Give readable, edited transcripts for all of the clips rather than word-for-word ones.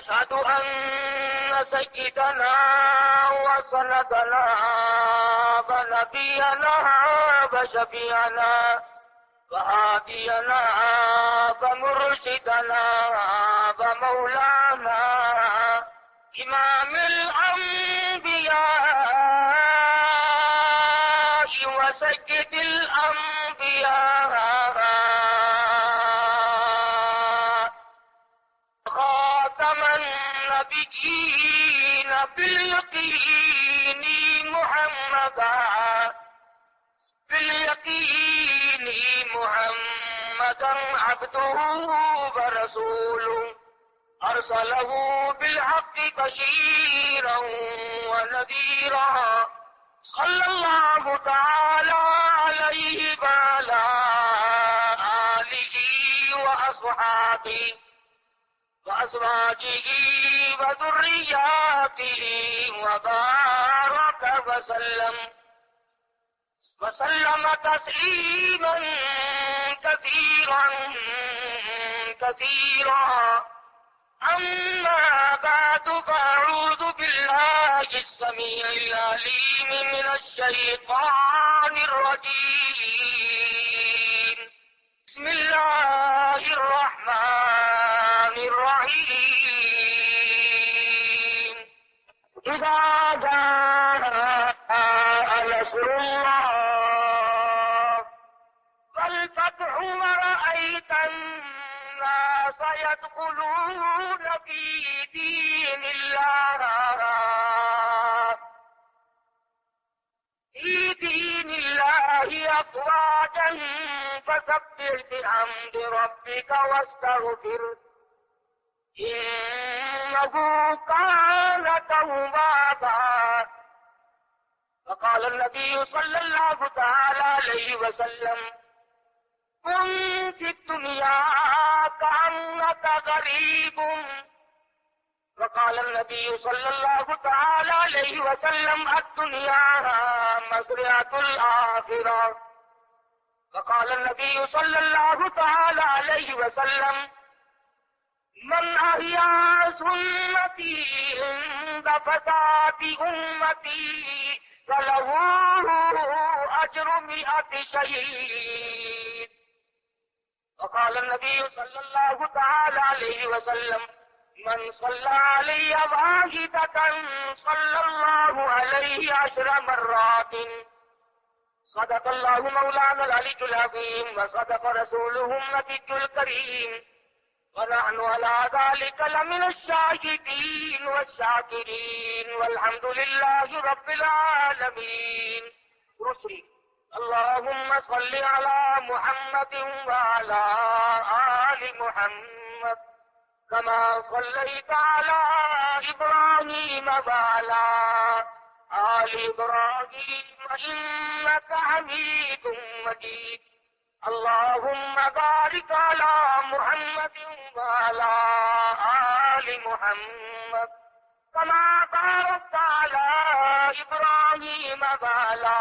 ونشهد أن سيدنا وسندنا ونبينا وشفيعنا وهادينا ومرشدنا ومولانا إمام الأنبياء وسيد الأنبياء خاتم النبيين باليقين محمدا باليقين محمدا عبده ورسوله أرسله بالحق بشيرا ونذيرا صلى الله تعالى عليه وعلى آله وأصحابه وأزواجه وذرياته وبارك وسلم تسليما كثيرا كثيرا. أما بعد فأعوذ بالله السميع العليم من الشيطان الرجيم. بسم الله الرحمن الرحيم. إذا جاء نصر الله والفتح ورأيت الناس يدخلون في دين الله أفواجا فسبح بحمد ربك واستغفره إنه كان توابا. وقال النبي صلى الله تعالى عليه وسلم كن في الدنيا كأنك غريب. وقال النبي صلى الله تعالى عليه وسلم الدنيا مزرعة الآخرة. وقال النبي صلى الله تعالى عليه وسلم من أحيا سنتي عند فساد أمتي فله أجر 100 شهيد. وقال النبي صلى الله تعالى عليه وسلم من صلى علي واحدة صلى الله عليه 10 مرات. صدق الله مولانا العلي العظيم وصدق رسوله النبي الكريم ونحن على ذلك لمن الشاهدين والشاكرين والحمد لله رب العالمين. رسلي اللهم صل على محمد وعلى آل محمد كما صليت على إبراهيم وعلى آل إبراهيم إنك حميد مجيد. اللهم بارك على محمد وعلى آل محمد كما باركت على إبراهيم وعلى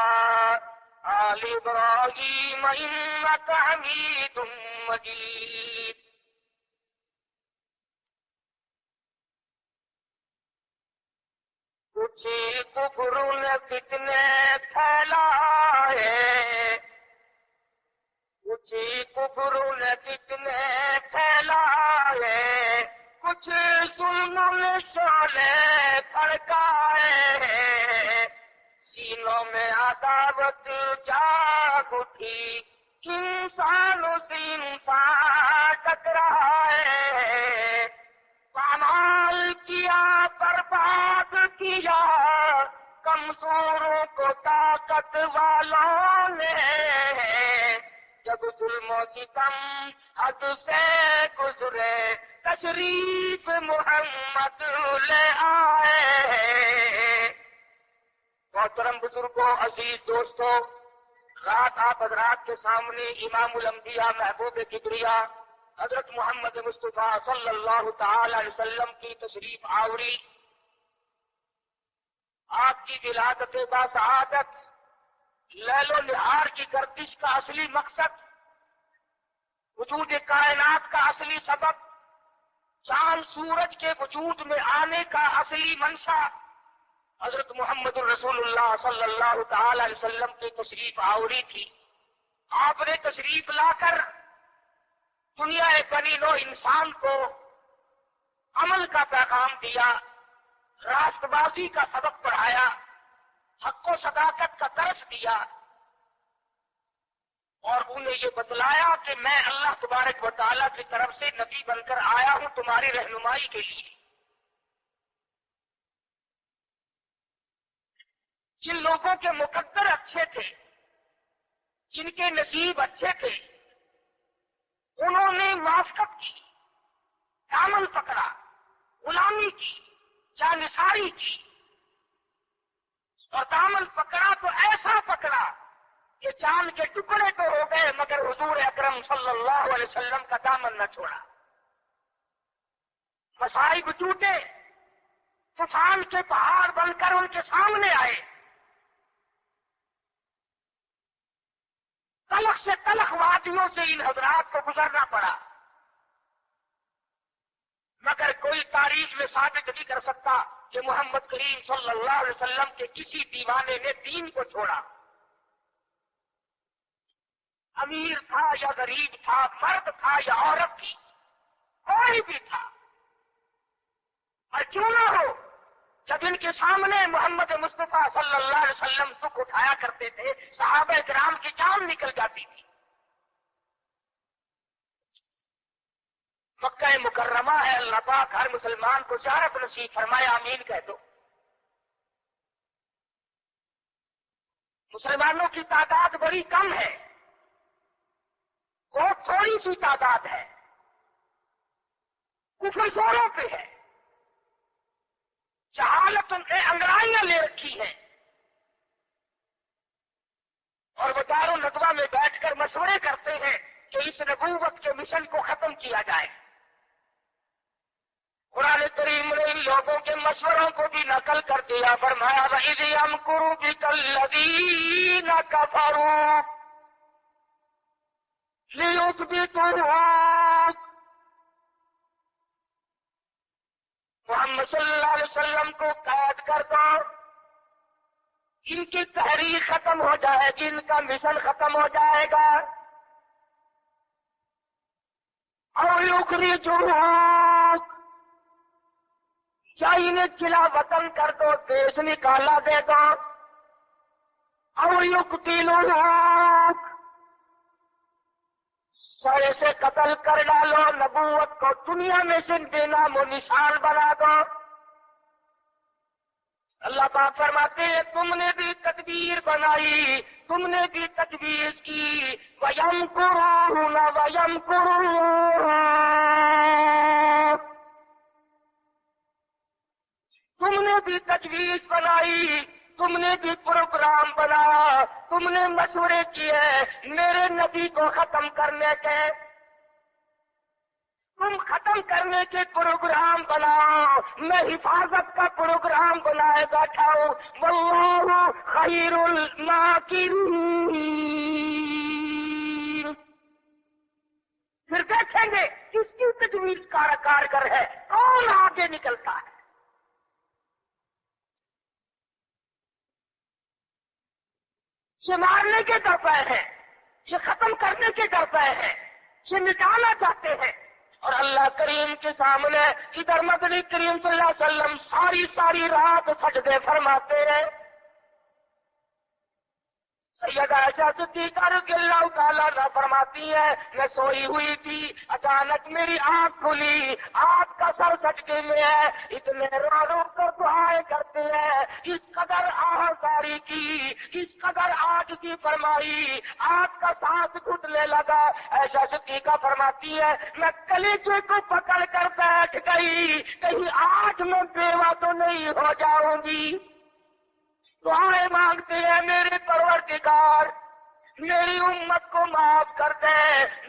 آل إبراهيم إنك حميد مجيد. کچھ کفر نے فتنے پھیلائے کچھ کفر نے فتنے پھیلائے کچھ سنوں نے شعلے بھڑکائے سینوں میں عداوت جاگ اٹھی انسانوں سے انسان ٹکرائے پامال کیا برباد کیا کمزوروں کو طاقت والوں نے جب ظلم و ستم حد سے گزرے تشریف محمد لے آئے. محترم بزرگوں عزیز دوستوں رات آپ حضرات کے سامنے امام الانبیاء محبوب کبریا حضرت محمد مصطفیٰ صلی اللہ تعالی علیہ وسلم کی تشریف آوری آپ کی ولادت باسعادت لیل و نہار کی گردش کا اصلی مقصد وجود کائنات کا اصلی سبب چاند سورج کے وجود میں آنے کا اصلی منشا حضرت محمد الرسول اللہ صلی اللہ تعالی علیہ وسلم کی تشریف آوری تھی. آپ نے تشریف لا کر دنیا بنی نو انسان کو عمل کا پیغام دیا، راست بازی کا سبق پڑھایا، حق و صداقت کا درس دیا، اور انہیں یہ بتلایا کہ میں اللہ تبارک و تعالیٰ کی طرف سے نبی بن کر آیا ہوں تمہاری رہنمائی کے لیے. جن لوگوں کے مقدر اچھے تھے، جن کے نصیب اچھے تھے، انہوں نے موافقت کی، دامن پکڑا، غلامی کی، جانثاری کی، اور دامن پکڑا تو ایسا پکڑا کہ چاند کے ٹکڑے تو ہو گئے مگر حضور اکرم صلی اللہ علیہ وسلم کا دامن نہ چھوڑا. مصائب ٹوٹے، طوفان کے پہاڑ بن کر ان کے سامنے آئے، تلخ سے تلخ وادیوں سے ان حضرات کو گزرنا پڑا، مگر کوئی تاریخ میں ثابت نہیں کر سکتا کہ محمد کریم صلی اللہ علیہ وسلم کے کسی دیوانے نے دین کو چھوڑا. امیر تھا یا غریب تھا، مرد تھا یا عورت تھی، کوئی بھی تھا، اور کیوں نہ ہو، جب ان کے سامنے محمد مصطفیٰ صلی اللہ علیہ وسلم دکھ اٹھایا کرتے تھے، صحابہ کرام کی جان نکل جاتی تھی. مکہ مکرمہ ہے، اللہ پاک ہر مسلمان کو زیارت نصیب فرمایا، آمین کہہ دو. مسلمانوں کی تعداد بڑی کم ہے، بہت تھوڑی سی تعداد ہے، کفر زوروں پہ ہے، جہالت نے انگڑائیاں لے رکھی ہیں، اور وہ دارالندوہ میں بیٹھ کر مشورے کرتے ہیں کہ اس نبوت کے مشن کو ختم کیا جائے. قرآن کریم نے ان لوگوں کے مشوروں کو بھی نقل کر دیا، فرمایا وَإِذْ يَمْكُرُ بِكَ الَّذِينَ كَفَرُوا لِيُثْبِتُوكَ. محمد صلی اللہ علیہ وسلم کو قید کر دو، ان کی تحریک ختم ہو جائے گی، ان کا مشن ختم ہو جائے گا. اور یخرجوک، یا انہیں قلع وطن کر دو، دیش نکالا دے دو. اور یقتلوک، سر سے قتل کر ڈالو، نبوت کو دنیا میں سے بے نام و نشان بنا دو. اللہ پاک فرماتے ہیں تم نے بھی تدبیر بنائی، تم نے بھی تجویز کی، وَيَمْكُرُونَ وَيَمْكُرُ اللَّهُ، تم نے بھی تجویز بنائی، تم نے بھی پروگرام بنایا، تم نے مشورے کیے میرے نبی کو ختم کرنے کے. تم ختم کرنے کے پروگرام بناؤ، میں حفاظت کا پروگرام بنائے بیٹھا ہوں. واللہ خیر الماکرین. پھر دیکھیں گے کس کی تجویز کارگر ہے، کون آگے نکلتا ہے. یہ مارنے کے ڈر پہ ہے، یہ ختم کرنے کے ڈر پہ ہے، یہ مٹانا چاہتے ہیں. اور اللہ کریم کے سامنے ادھر مدنی کریم صلی اللہ علیہ وسلم ساری رات سجدے فرماتے ہیں. سیدہ عائشہ صدیقہ رضی اللہ تعالیٰ عنہا فرماتی ہے میں سوئی ہوئی تھی، اچانک میری آنکھ کھلی، آپ کا سر سجدے میں ہے، اتنے رو رو کر دعائیں کرتے ہیں، اس قدر آہذاری کی، اس قدر عاجزی فرمائی، آپ کا سانس گھٹنے لگا. عائشہ صدیقہ فرماتی ہے میں کلیجے کو پکڑ کر بیٹھ گئی، کہیں آج میں بیوہ تو نہیں ہو جاؤں گی. دعائیں مانگتے ہیں میرے پروردگار میری امت کو معاف کر دے،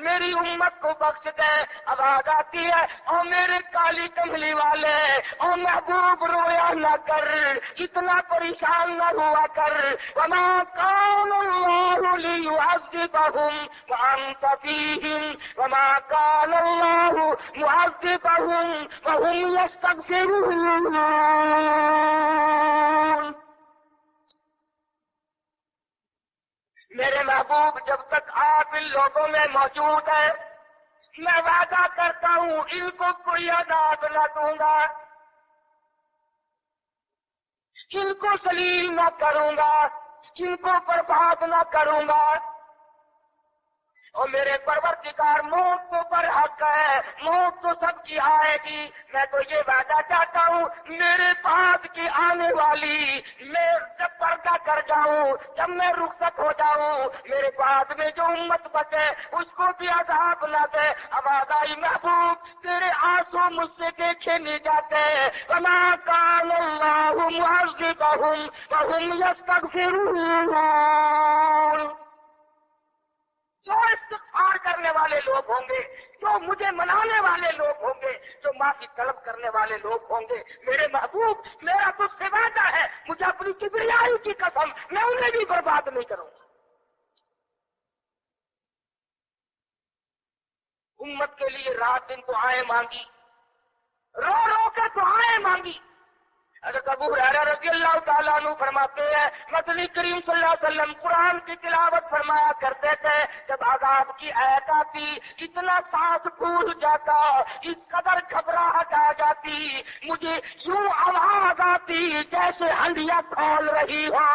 میری امت کو بخش دے۔ آواز آتی ہے، او میرے کالی کملی والے، او محبوب رویا نہ کر، اتنا پریشان نہ ہوا کر۔ وما کان اللہ لیعذبہم وانت فیہم وما کان اللہ معذبہم وہم یستغفرون۔ میرے محبوب جب تک آپ ان لوگوں میں موجود ہیں، میں وعدہ کرتا ہوں ان کو کوئی عذاب نہ دوں گا، ان کو ذلیل نہ کروں گا، ان کو برباد نہ کروں گا۔ اور میرے پروردگار موت تو پر حق ہے، موت تو سب کی آئے گی، میں تو یہ وعدہ چاہتا ہوں میرے پاس کی آنے والی، میں جب پردہ کر جاؤں، جب میں رخصت ہو جاؤں، میرے بعد میں جو امت بچے اس کو بھی عذاب نہ دے۔ آواز آئی محبوب تیرے آنسو مجھ سے دیکھے نہیں جاتے۔ وما کان اللہ معذبہم وہم یستغفرون۔ جو استغفار کرنے والے لوگ ہوں گے، جو مجھے منانے والے لوگ ہوں گے، جو معافی طلب کرنے والے لوگ ہوں گے، میرے محبوب میرا تو سے وعدہ ہے، مجھے اپنی کبریائی کی قسم میں انہیں بھی برباد نہیں کروں گا۔ امت کے لیے رات دن دعائیں مانگی، رو رو کر دعائیں مانگی۔ حضرت ابو ہریرہ رضی اللہ تعالیٰ عنہ فرماتے ہیں نبی کریم صلی اللہ علیہ وسلم قرآن کی تلاوت فرمایا کرتے تھے، جب عذاب کی آیت آتی اتنا سانس پھول جاتا، اس قدر گھبراہٹ آ جاتی، مجھے یوں آواز آتی جیسے ہنڈیا کھول رہی ہو۔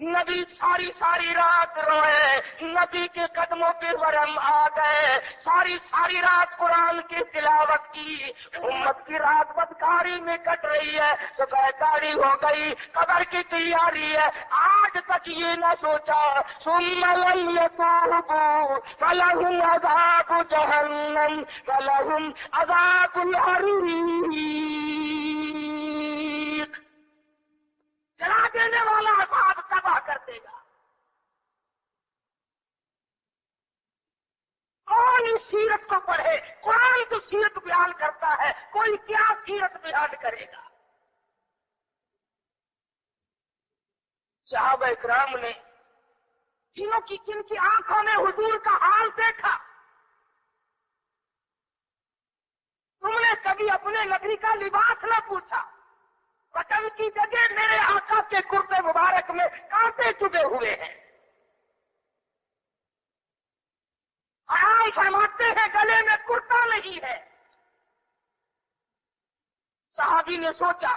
نبی ساری ساری رات روئے، نبی کے قدموں پہ ورم آ گئے، ساری رات قرآن کی تلاوت کی۔ امت کی رات بدکاری میں کٹ رہی ہے، صبح کاری ہو گئی، قبر کی تیاری ہے، آج تک یہ نہ سوچا ثم لم يتوبوا فلهم عذاب جہنم ولهم عذاب الحریق۔ جلا دینے والا عذاب تباہ کر دے گا۔ کون اس سیرت کو پڑھے؟ قرآن تو سیرت بیان کرتا ہے، کوئی کیا سیرت بیان کرے گا؟ صحابہ اکرام نے جن کی آنکھوں نے حضور کا حال دیکھا، تم نے کبھی اپنے نبی کا لباس نہ پوچھا، بٹن کی جگہ میرے آقا کے کرتے مبارک میں کانٹے چبھے ہوئے ہیں، آرام فرماتے ہیں گلے میں کرتا نہیں ہے۔ صحابی نے سوچا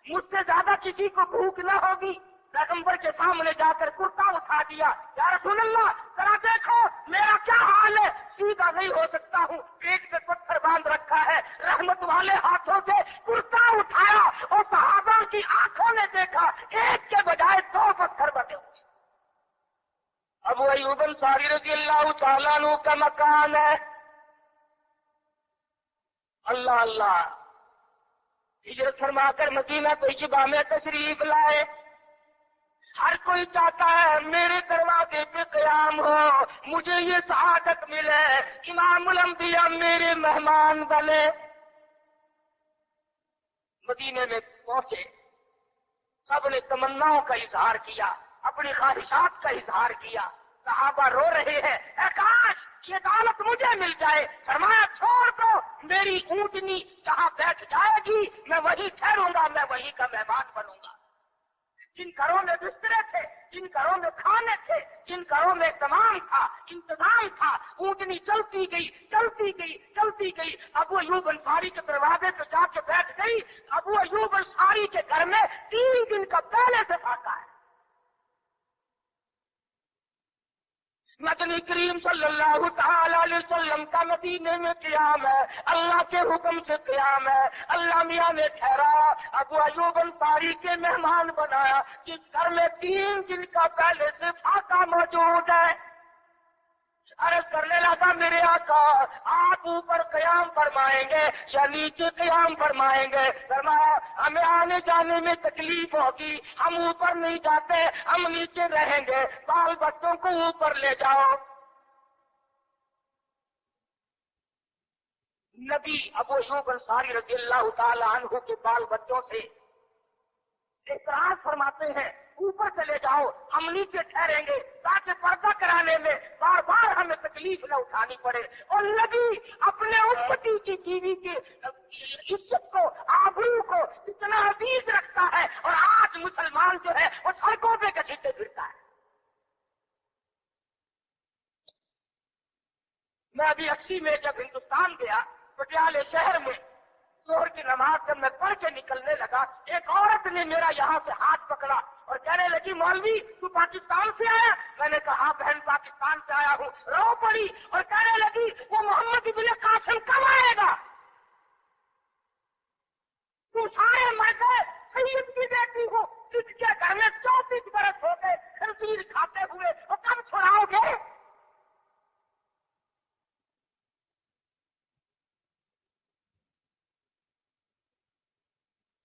مجھ سے زیادہ کسی کو بھوک نہ ہوگی، پیغمبر کے سامنے جا کر کرتا اٹھا دیا، یا رسول اللہ ذرا دیکھو میرا کیا حال ہے، سیدھا نہیں ہو سکتا ہوں، پیٹ پہ پتھر باندھ رکھا ہے۔ رحمت والے ہاتھوں سے کرتا اٹھایا اور صحابہ کی آنکھوں نے دیکھا ایک کے بجائے 2 پتھر بنے ہوئے۔ ابو ایوب انصاری رضی اللہ تعالیٰ عنہ کا مکان ہے، اللہ اللہ، ہجرت فرما کر مدینہ طیبہ میں تشریف لائے۔ ہر کوئی چاہتا ہے میرے دروازے پہ قیام ہو، مجھے یہ سعادت ملے، امام الانبیاء میرے مہمان بنے۔ مدینے میں پہنچے، سب نے تمناؤں کا اظہار کیا، اپنی خواہشات کا اظہار کیا۔ صحابہ رو رہے ہیں، اے کاش یہ دولت مجھے مل جائے۔ فرمایا چھوڑ دو، میری اونٹنی جہاں بیٹھ جائے گی میں وہیں ٹھہروں گا، میں وہیں کا مہمان بنوں گا۔ جن گھروں میں بسترے تھے، جن گھروں میں کھانے تھے، جن گھروں میں تمام تھا، انتظام تھا، اونٹنی چلتی گئی چلتی گئی چلتی گئی، ابو ایوب انصاری کے دروازے پہ جا کے بیٹھ گئی۔ ابو ایوب انصاری کے گھر میں 3 دن کا پہلے سے فاقہ ہے۔ نبی کریم صلی اللہ تعالی علیہ وسلم کا مدینے میں قیام ہے، اللہ کے حکم سے قیام ہے۔ اللہ میاں نے ٹھہرایا، ابو ایوب انصاری کے مہمان بنایا، جس گھر میں 3 دن کا پہلے سے فاقہ موجود ہے۔ عرض کرنے لگا میرے آقا آپ اوپر قیام فرمائیں گے یا نیچے قیام فرمائیں گے؟ فرمایا ہمیں آنے جانے میں تکلیف ہوگی، ہم اوپر نہیں جاتے، ہم نیچے رہیں گے، بال بچوں کو اوپر لے جاؤ۔ نبی ابو ایوب انصاری رضی اللہ تعالی عنہ کے بال بچوں سے اعتراض فرماتے ہیں اوپر چلے جاؤ، ہم نیچے ٹھہریں گے تاکہ پردہ کرانے میں بار بار ہمیں تکلیف نہ اٹھانی پڑے۔ اور نبی اپنے امتی کی بیوی کی عزت کو، آبرو کو اتنا عزیز رکھتا ہے، اور آج مسلمان جو ہے وہ سڑکوں پہ گھسیٹے پھرتا ہے۔ میں ابھی 80 میں جب ہندوستان گیا، پٹیالے شہر میں ظہر کی نماز جب میں پڑھ کے نکلنے لگا، ایک عورت نے میرا یہاں سے ہاتھ پکڑا اور کہنے لگی مولوی تو پاکستان سے آیا؟ میں نے کہا بہن پاکستان سے آیا ہوں۔ رو پڑی اور کہنے لگی وہ محمد ابن قاسم کب آئے گا؟ تم سارے مر گئے، سید کی بیٹی ہو، اس کے گھر میں 34 برس ہو گئے خنزیر کھاتے ہوئے، اور کب چھڑاؤ گے؟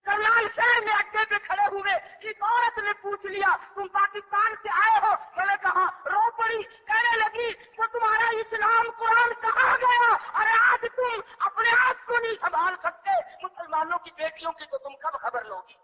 کرنال شہر میں اڈے پہ کھڑے ہوئے ایک عورت نے پوچھ لیا تم پاکستان سے آئے ہو؟ میں نے کہا، رو پڑی، کہنے لگی وہ تمہارا اسلام قرآن کہاں گیا؟ ارے آج تم اپنے آپ کو نہیں سنبھال سکتے، مسلمانوں کی بیٹیوں کی تو تم کب خبر لوگی؟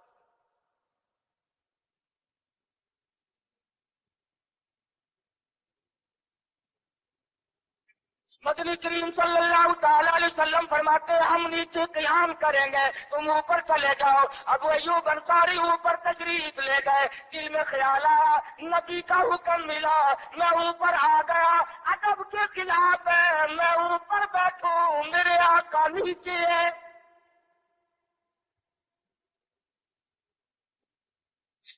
مدنی کریم صلی اللہ تعالی علیہ وسلم فرماتے ہیں ہم نیچے قیام کریں گے، تم اوپر چلے جاؤ۔ ابو ایوب انصاری اوپر تشریف لے گئے، دل میں خیال آیا نبی کا حکم ملا، میں اوپر آ گیا، ادب کے خلاف ہے میں اوپر بیٹھوں، میرے آقا نیچے ہے۔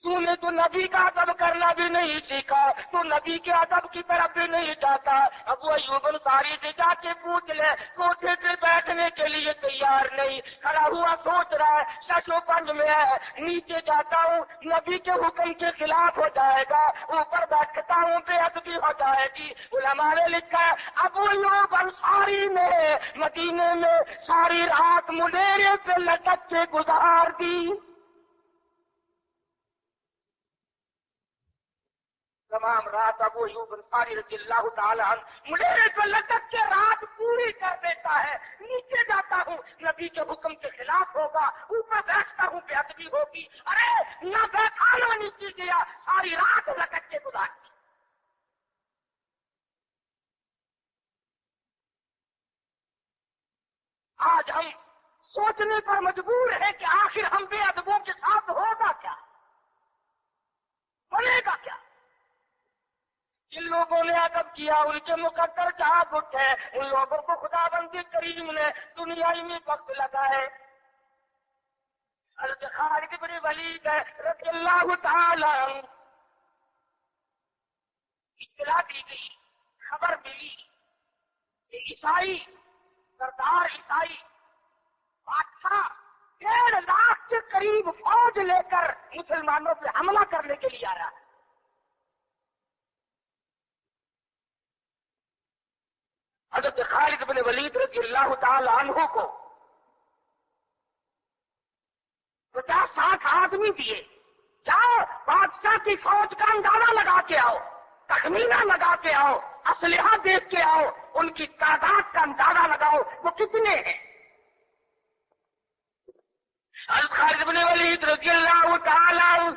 تو نے تو نبی کا ادب کرنا بھی نہیں سیکھا، تو نبی کے ادب کی طرف بھی نہیں جاتا۔ ابو ایوب انصاری سے جا کے پوچھ لے، کوٹھے پہ بیٹھنے کے لیے تیار نہیں، کھڑا ہوا سوچ رہا ہے شش و پنج میں ہے، نیچے جاتا ہوں نبی کے حکم کے خلاف ہو جائے گا، اوپر بیٹھتا ہوں بے ادبی ہو جائے گی۔ علماء نے لکھا ہے ابو ایوب انصاری نے مدینے میں ساری رات مڈیرے پہ لٹک کے گزار دی۔ تمام رات ابو ایوب انصاری رضی اللہ تعالیٰ عنہ مڈیرے پہ لٹک کے رات پوری کر دیتا ہے۔ نیچے جاتا ہوں نبی کے حکم کے خلاف ہوگا، اوپر بیٹھتا ہوں بے ادبی ہوگی، ارے نہ بیٹھا نہ نیچے گیا، ساری رات لٹک کے گزارتی۔ آج ہم سوچنے پر مجبور ہیں کہ آخر ہم بے ادبوں کے ساتھ ہوگا کیا، بنے گا کیا؟ جن لوگوں نے ادب کیا ان کے مقدر جاگ اٹھے، ان لوگوں کو خدا بندی کریم نے دنیائی میں وقت لگائے۔ حضرت خالد بن ولید رضی اللہ تعالی عنہ اطلاع دی گئی، خبر ملی کہ عیسائی سردار عیسائی بادشاہ 1.5 لاکھ کے قریب فوج لے کر مسلمانوں پہ حملہ کرنے کے لیے آ رہا ہے۔ حضرت خالد بن ولید رضی اللہ تعالی عنہ کو 50-60 آدمی دیے، جاؤ بادشاہ کی فوج کا اندازہ لگا کے آؤ، تخمینہ لگا کے آؤ، اسلحہ دیکھ کے آؤ، ان کی تعداد کا اندازہ لگاؤ وہ کتنے ہیں۔ حضرت خالد بن ولید رضی اللہ تعالی عنہ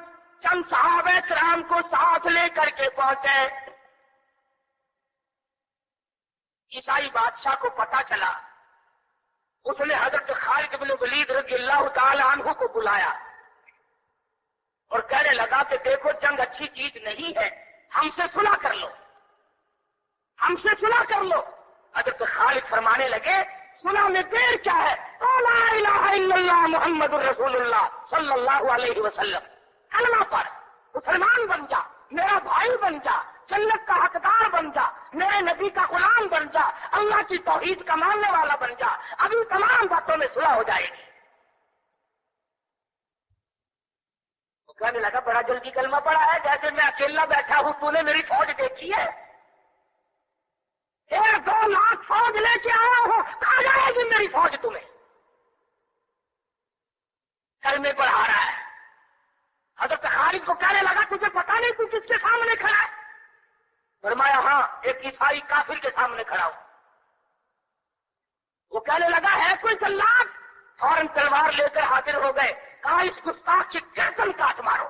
چند صحابہ کرام کو ساتھ لے کر کے پہنچے۔ عیسائی بادشاہ کو پتا چلا، اس نے حضرت خالد بن ولید رضی اللہ تعالی عنہ کو بلایا اور کہنے لگا کہ دیکھو جنگ اچھی چیز نہیں ہے، ہم سے صلح کر لو، ہم سے صلح کر لو۔ حضرت خالد فرمانے لگے صلح میں دیر کیا ہے، لا الہ الا اللہ محمد الرسول اللہ صلی اللہ علیہ وسلم، کلمہ پر مسلمان بن جا، میرا بھائی بن جا، جنت کا حقدار بن جا، میرے نبی کا غلام بن جا، اللہ کی توحید کا ماننے والا بن جا، ابھی تمام باتوں میں صلح ہو جائے گی۔ وہ کہنے لگا بڑا جلدی کلمہ پڑا ہے، جیسے میں اکیلا بیٹھا ہوں، تو نے میری فوج دیکھی ہے؟ 1-2 لاکھ فوج لے کے آیا ہو، کہاں جائے گی میری فوج تمہیں؟ کلمے پڑھا رہا ہے۔ حضرت خالد کو کہنے لگا تجھے پتا نہیں تو کس کے سامنے کھڑا ہے؟ فرمایا ہاں، ایک عیسائی کافر کے سامنے کھڑا ہوں۔ وہ کہنے لگا ہے کوئی جلاد؟ فوراً تلوار لے کر حاضر ہو گئے، کہا اس گستاخ کی گردن کاٹ مارو۔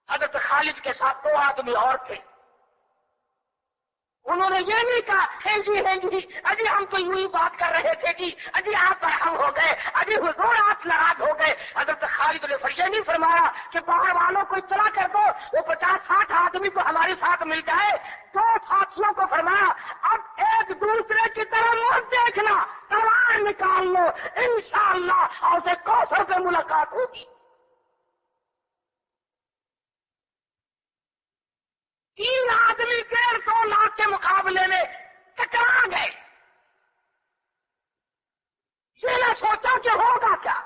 حضرت خالد کے ساتھ 2 آدمی اور تھے، انہوں نے یہ نہیں کہا ہیں جی اجی ہم تو یوں ہی بات کر رہے تھے جی، اجی آپ برہم ہو گئے، اجی حضور آپ ناراض ہو گئے۔ حضرت خالد نے یہ نہیں فرمایا کہ باہر والوں کو اطلاع کر دو، وہ 50-60 آدمی کو ہمارے ساتھ مل جائے۔ 2 ساتھیوں کو فرمایا اب ایک دوسرے کی طرف مت دیکھنا، تلوار نکال لو، انشاءاللہ حوض کوثر سے ملاقات ہوگی۔ 3 آدمی 150 لاکھ کے مقابلے میں ٹکرا گئے۔ یہ نہ سوچا کہ ہوگا کیا۔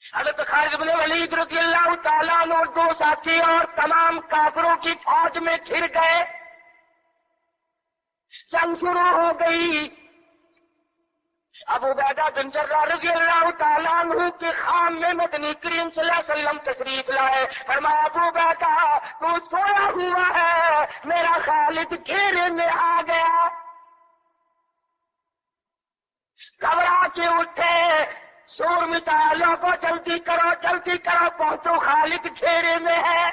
حضرت خالد بن ولید رضی اللہ تعالیٰ عنہ 2 ساتھی اور تمام کافروں کی فوج میں گھر گئے، جنگ شروع ہو گئی۔ ابو عبیدہ بن جراح رضی اللہ تعالیٰ عنہ کے خان میں مدنی کریم صلی اللہ علیہ وسلم تشریف لائے۔ فرمایا ابو عبیدہ تو سویا ہوا ہے، میرا خالد گھیرے میں آ گیا۔ گھبرا کے اٹھے، شور مچایا لوگوں جلدی کرو پہنچو، خالد گھیرے میں ہے۔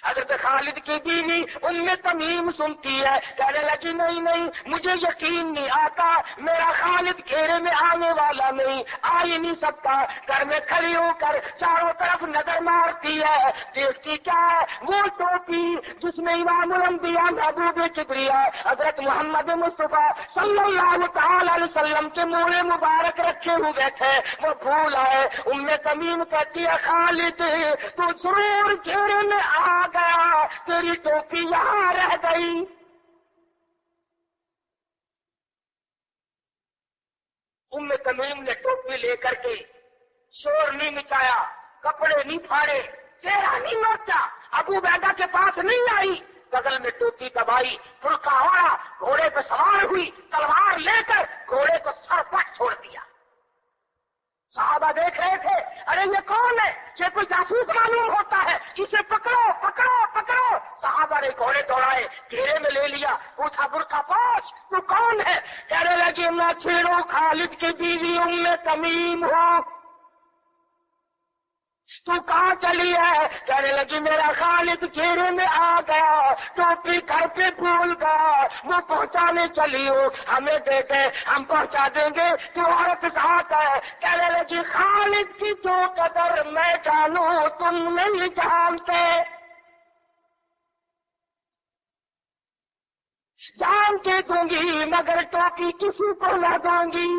حضرت خالد کی بیوی ام تمیم سنتی ہے، کہنے لگی نہیں مجھے یقین نہیں آتا، میرا خالد گھیرے میں آنے والا نہیں، آ ہی نہیں سکتا۔ گھر میں کھڑی ہو کر چاروں طرف نظر مارتی ہے، دیکھتی کیا ہے؟ وہ ٹوپی جس میں امام الانبیاء محبوب کبریا حضرت محمد مصطفیٰ صلی اللہ تعالی علیہ وسلم کے منہ مبارک رکھے ہوئے تھے، وہ بھول آئے۔ ام تمیم کہتی ہے خالد تو ضرور گھیرے میں آ گیا، تیری ٹوپی یہاں رہ گئی۔ ام تمیم نے ٹوپی لے کر کے شور نہیں مچایا، کپڑے نہیں پھاڑے، چہرہ نہیں نوچا، ابو عبیدہ کے پاس نہیں آئی، بغل میں ٹوپی دبائی، فرقہ اوڑھا، گھوڑے پہ سوار ہوئی، تلوار لے کر گھوڑے کو سر پٹ چھوڑ دیا۔ صحابہ دیکھ رہے تھے، ارے یہ کون ہے؟ یہ کوئی جاسوس معلوم ہوتا ہے، اسے پکڑو پکڑو پکڑو۔ صحابہ نے گھوڑے دوڑائے، گھیرے میں لے لیا، پوچھا برقع پوچھ تو کون ہے؟ کہنے لگی میں چھیڑو خالد کی بیوی ام تمیم ہوں۔ تو کہاں چلی ہے؟ کہنے لگی میرا خالد گھیرے میں آ گیا، ٹوپی گھر پہ بھول گیا، وہ پہنچانے چلی ہو، ہمیں دے دے ہم پہنچا دیں گے، تو عورت ساتھ ہے۔ کہنے لگی خالد کی جو قدر میں جانوں تم نہیں جانتے، جان کے دوں گی مگر ٹوپی کسی کو نہ دوں گی۔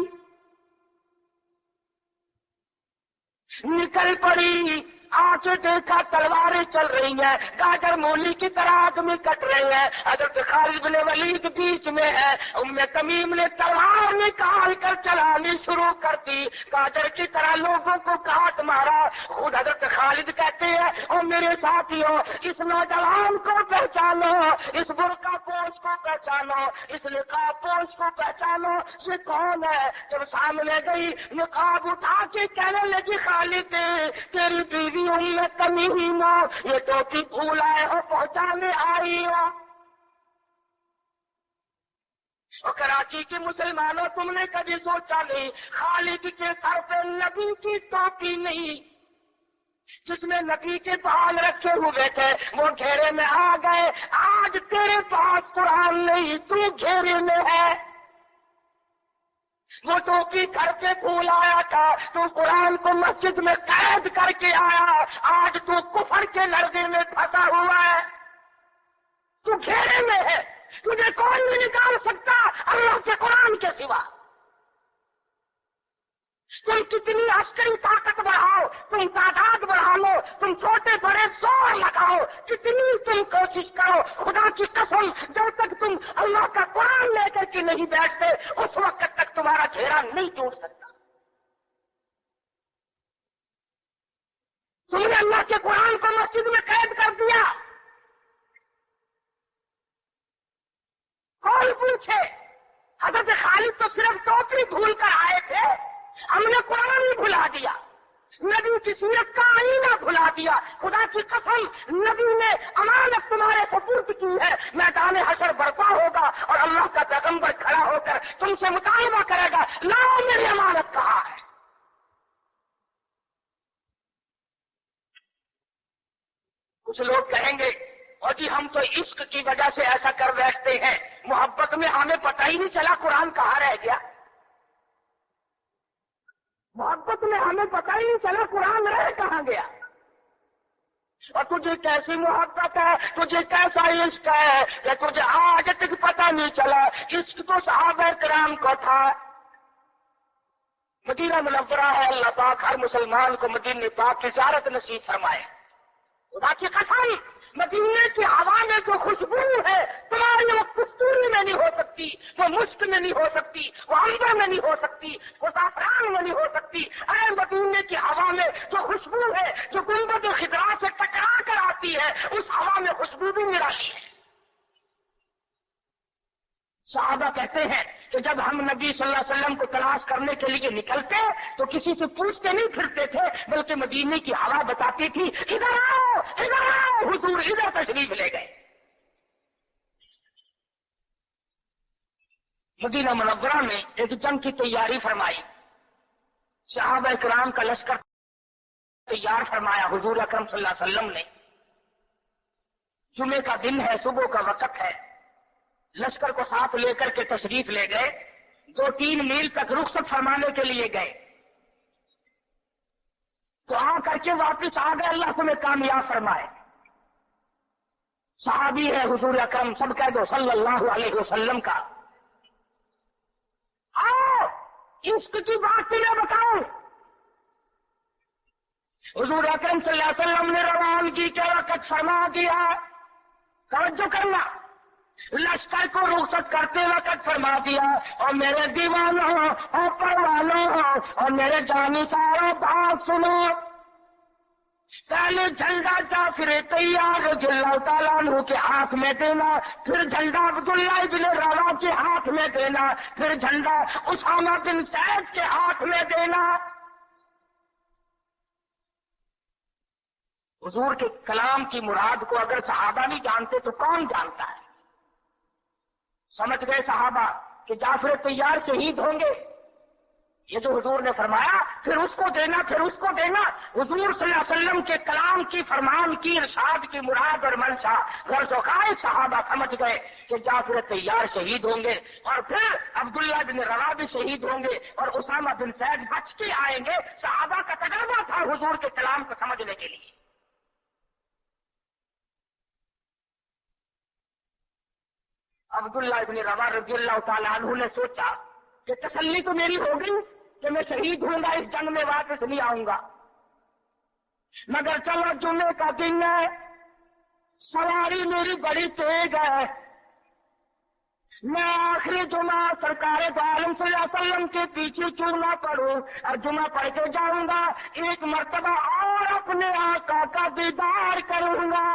نکل پڑی، آ کے دیکھا تلواریں چل رہی ہیں، گاجر مولی کی طرح آدمی کٹ رہے ہیں، حضرت خالد بن ولید بیچ میں ہے۔ ام تمیم نے تلوار نکال کر چلانی شروع کر دی، گاجر کی طرح لوگوں کو کاٹ مارا۔ خود حضرت خالد کہتے ہیں اور میرے ساتھیوں اس نوجوان کو پہچانو، اس برقع پوش کو پہچانو، اس نقاب پوش کو پہچانو، یہ کون ہے؟ جب سامنے گئی نقاب اٹھا کے کہنے لگی خالد تیری بیوی ام تمیم ہو، یہ ٹوپی بھول آئے ہو، پہنچانے آئی ہو۔ اور کراچی کے مسلمانوں تم نے کبھی سوچا نہیں خالد کے سر پہ نبی کی ٹوپی نہیں، جس میں نبی کے بال رکھے ہوئے تھے، وہ گھیرے میں آ گئے۔ آج تیرے پاس قرآن نہیں، تو گھیرے میں ہے۔ وہ ٹوپی گھر پہ بھول آیا تھا، تو قرآن کو مسجد میں قید کر کے آیا، آج تو کفر کے لڑزے میں پھنسا ہوا ہے، تو گھیرے میں ہے، تجھے کون نہیں نکال سکتا اللہ کے قرآن کے سوا۔ تم کتنی عسکری طاقت بڑھاؤ، تم تعداد بڑھا لو، تم چھوٹے بڑے زور لگاؤ، کتنی تم کوشش کرو، خدا کی قسم جب تک تم اللہ کا قرآن لے کر کے نہیں بیٹھتے اس وقت تک تمہارا گھیرا نہیں ٹوٹ سکتا۔ تم نے اللہ کے قرآن کو مسجد میں قید کر دیا، کون پوچھے؟ حضرت خالد تو صرف ٹوپی بھول کر آئے تھے، ہم نے قرآن ہی بھلا دیا، نبی کی سیرت کا آئینہ بھلا دیا۔ خدا کی قسم، نبی نے امانت تمہارے سپرد کی ہے، میدان حشر برپا ہوگا اور اللہ کا پیغمبر کھڑا ہو کر تم سے مطالبہ کرے گا، لاؤ میری امانت کہاں ہے؟ کچھ لوگ کہیں گے اور جی ہم تو عشق کی وجہ سے ایسا کر بیٹھتے ہیں، محبت میں ہمیں پتہ ہی نہیں چلا قرآن کہاں رہ گیا، محبت میں ہمیں پتہ ہی نہیں چلا قرآن رہ کہاں گیا۔ اور تجھے کیسی محبت ہے، تجھے کیسا عشق ہے کہ تجھے آج تک پتہ نہیں چلا؟ عشق تو صحابہ کرام کو تھا۔ مدینہ منورہ ہے، اللہ پاک ہر مسلمان کو مدینہ پاک کی زیارت نصیب فرمائے۔ خدا کی قسم، مدینے کی ہوا میں جو خوشبو ہے تمہاری، وہ کستوری میں نہیں ہو سکتی، وہ مشک میں نہیں ہو سکتی، وہ عنبر میں نہیں ہو سکتی، وہ زعفران میں نہیں ہو سکتی۔ ارے مدینے کی ہوا میں جو خوشبو ہے، جو گنبد خضرا سے ٹکرا کر آتی ہے، اس ہوا میں خوشبو بھی نرالی ہے۔ صحابہ کہتے ہیں کہ جب ہم نبی صلی اللہ علیہ وسلم کو تلاش کرنے کے لیے نکلتے تو کسی سے پوچھتے نہیں پھرتے تھے، بلکہ مدینے کی ہوا بتاتی تھی، ادھر آؤ ادھر آؤ، حضور ادھر تشریف لے گئے۔ مدینہ منورہ میں ایک جنگ کی تیاری فرمائی، صحابہ کرام کا لشکر تیار فرمایا حضور اکرم صلی اللہ علیہ وسلم نے۔ جمعے کا دن ہے، صبح کا وقت ہے، لشکر کو ساتھ لے کر کے تشریف لے گئے، 2-3 میل تک رخصت فرمانے کے لیے گئے تو آ کر کے واپس آ گئے، اللہ تمہیں کامیاب فرمائے۔ صحابی ہے حضور اکرم، سب کہہ دو صلی اللہ علیہ وسلم کا۔ آؤ عشق کی بات تمہیں بتاؤں، حضور اکرم صلی اللہ علیہ وسلم نے روانگی کے وقت فرما دیا، توجہ کرنا، لشکر کو رخصت کرتے وقت فرما دیا، اور میرے دیوانوں اور پروانوں اور میرے جانساروں بات سنو، پہلے جھنڈا جعفر تیار رضی اللہ تعالیٰ عنہ کے ہاتھ میں دینا، پھر جھنڈا عبداللہ بن رواحہ کے ہاتھ میں دینا، پھر جھنڈا اسامہ بن زید کے ہاتھ میں دینا۔ حضور کے کلام کی مراد کو اگر صحابہ نہیں جانتے تو کون جانتا ہے؟ سمجھ گئے صحابہ کہ جعفر تیار شہید ہوں گے، یہ جو حضور نے فرمایا پھر اس کو دینا پھر اس کو دینا، حضور صلی اللہ علیہ وسلم کے کلام کی، فرمان کی، ارشاد کی مراد اور منشا غرض و قائد صحابہ سمجھ گئے کہ جعفر تیار شہید ہوں گے، اور پھر عبداللہ بن رواحہ بھی شہید ہوں گے اور اسامہ بن زید بچ کے آئیں گے۔ صحابہ کا تجربہ تھا حضور کے کلام کو سمجھنے کے لیے۔ عبداللہ بن رواحہ رضی اللہ تعالیٰ عنہ نے سوچا کہ تسلی تو میری ہو گئی کہ میں شہید ہوں گا، اس جنگ میں واپس نہیں آؤں گا، مگر چلو جمعے کا دن ہے، سواری میری بڑی تیز ہے، میں آخری جمعہ سرکار دو عالم صلی اللہ علیہ وسلم کے پیچھے کیوں نہ پڑھوں اور جمعہ پڑھ کے جاؤں گا، ایک مرتبہ اور اپنے آقا کا دیدار کروں گا۔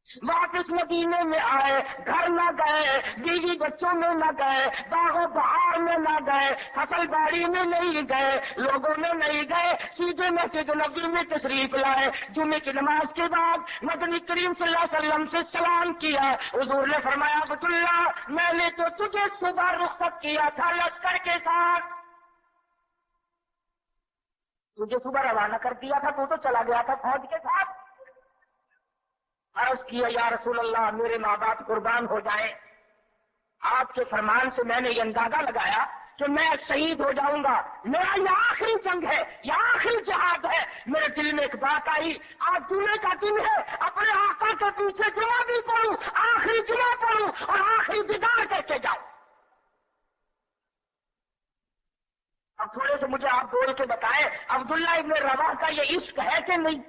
واپس مدینے میں آئے، گھر نہ گئے، بیوی بچوں میں نہ گئے، باغ و بہار میں نہ گئے، فصل باڑی میں نہیں گئے، لوگوں میں نہیں گئے، سیدھے مسجد نبوی میں تشریف لائے۔ جمعے کی نماز کے بعد مدنی کریم صلی اللہ علیہ وسلم سے سلام کیا، حضور نے فرمایا عبداللہ میں نے تو تجھے صبح رخصت کیا تھا لشکر کے ساتھ، تجھے صبح روانہ کر دیا تھا، تو چلا گیا تھا فوج کے ساتھ۔ عرض کیا یا رسول اللہ میرے ماں باپ قربان ہو جائیں، آپ کے فرمان سے میں نے یہ اندازہ لگایا کہ میں شہید ہو جاؤں گا، میرا یہ آخری جنگ ہے، یہ آخری جہاد ہے۔ میرے دل میں ایک بات آئی، آج جمعے کا دن ہے، اپنے آقا کے پیچھے جمعہ بھی پڑھوں، آخری جمعہ پڑھوں اور آخری دیدار کر کے جاؤں۔ اب تھوڑے سے مجھے آپ بول کے بتائیں عبداللہ ابن رواحہ کا یہ عشق ہے کہ نہیں؟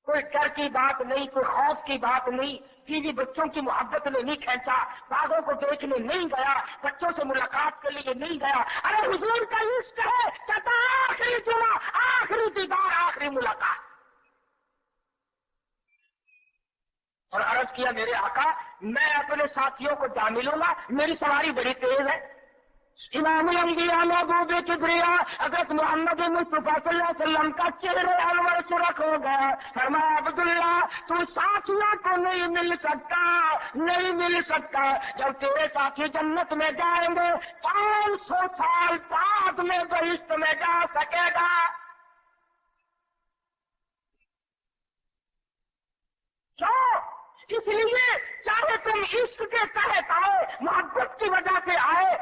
کوئی ڈر کی بات نہیں، کوئی خوف کی بات نہیں، بیوی بچوں کی محبت نے نہیں کھینچا، باغوں کو دیکھنے نہیں گیا، بچوں سے ملاقات کے لیے نہیں گیا، ارے حضور کا عشق ہے، کہتا آخری جمعہ، آخری دیدار، آخری ملاقات۔ عرض کیا میرے آقا میں اپنے ساتھیوں کو جا ملوں گا، میری سواری بڑی تیز ہے۔ امام الانبیاء محبوب کبریا حضرت محمد مصطفیٰ صلی اللہ علیہ وسلم کا چہرے انور سرخ ہو گیا۔ فرمایا عبداللہ تو ساتھیوں کو نہیں مل سکتا، جب تیرے ساتھی جنت میں جائیں گے 500 سال بعد میں بہشت میں جا سکے گا۔ کیوں؟ اس لیے چاہے تم عشق کے تحت آئے، محبت کی وجہ سے آئے،